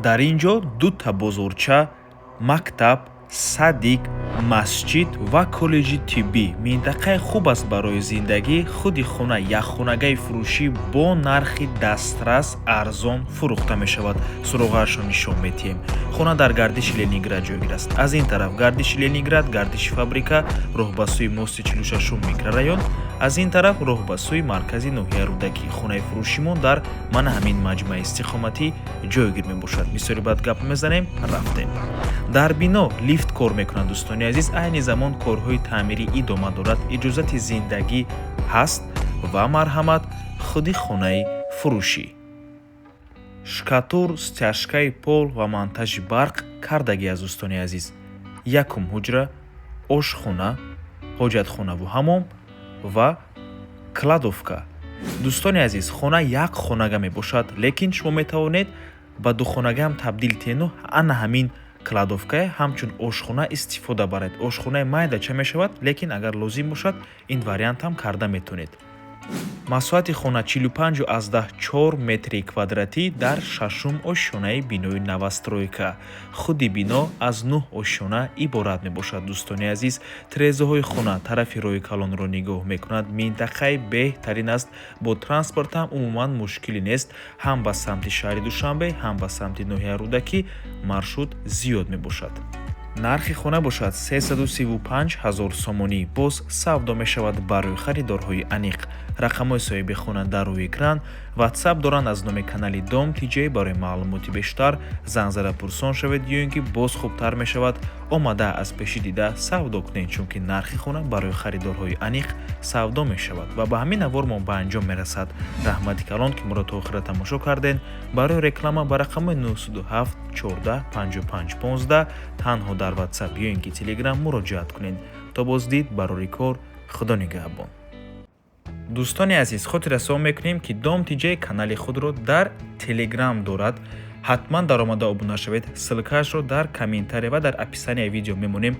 дар ин ҷо дута бозорча, мактаб, садик, масҷид ва коллеҷи тиббӣ минтақаи хуб аст барои зиндагӣ. худи хона якхонагаи фурӯшӣ бо нархи дастрас арзон фурӯхта мешавад. суроғаашро нишон медиҳем. хона дар гардиши Ленинград ҷойгир аст. аз ин тараф гардиши Ленинград, гардиши фабрика, роҳ ба сӯи мости 46 микрорайон, аз ин тараф роҳ ба сӯи маркази ноҳияи Рӯдакӣ. хонаи фурӯшимон дар мана ҳамин маҷмаи истиқоматӣ ҷойгир мебошад. бисёри баъд гап мезанем, рафтем. дар бино лифт кор мекунад. дӯстони азиз, айни замон корҳои таъмирӣ идома дорад. иҷозати зиндагӣ ҳаст ва марҳамат. худи хонаи фурӯшӣ, шкатур, стяжкаи пол ва монтажи барқ кардагӣ аст. дӯстони азиз, якум ҳуҷра, ошхона, ҳоҷатхонаву ҳаммом ва кладовка. дӯстони азиз, хона як хонага мебошад, лекин шумо метавонед ба духонагаам табдил тиҳену ана ҳамин кладовкае ҳамчун ошхона истифода баред. ошхонаи майдача мешавад, лекин агар лозим бошад ин вариантам карда метавонед. масоҳати хона 45-4 метри квадратӣ дар шашум ошёнаи бинои новостройка. худи бино аз 9 ошёна иборат мебошад. дӯстони азиз, тирезаҳои хона тарафи роҳи калонро нигоҳ мекунад. минтақаи беҳтарин аст. бо транспортам умуман мушкилӣ нест. ҳам ба самти шаҳри Душанбе, ҳам ба самти ноҳияи Рӯдакӣ маршрут зиёд мебошад. нархи хона бошад 335 000 сомонӣ. боз савдо мешавад барои харидорҳои аниқ. рақамҳои соҳиби хона дар рӯи экран. ватсап доранд. аз номи канали Дом TJ барои маълумоти бештар занг зада пурсон шавед, ё ин ки боз хубтар мешавад омада аз пеши дида савдо кунед, чунки нархи хона барои харидорҳои аниқ савдо мешавад ва ба ҳамин навор мо ба анҷом мерасад. раҳмати калон ки моро то охира тамошо карден. барои реклама ба рақамҳои 907 14 55 15 танҳо дар ватсап ё ин ки телеграм муроҷиат кунед. то боздид барори кор. худо нигаҳбон. дӯстони азиз, хотир расон мекунем ки Дом TJ канали худро дар телеграм дорад. ҳатман даромада обуна шавед. ссилкаашро дар комментария ва дар описанияи видео мемонем.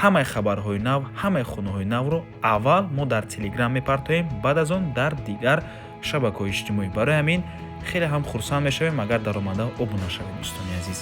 ҳамаи хабарҳои нав, ҳамаи хонаҳои навро аввал мо дар телеграм мепартоем, баъд аз он дар дигар шабакаҳои иҷтимоӣ. барои ҳамин хеле ҳам хурсанд мешавем агар даромада обуна шавед. дӯстони азиз.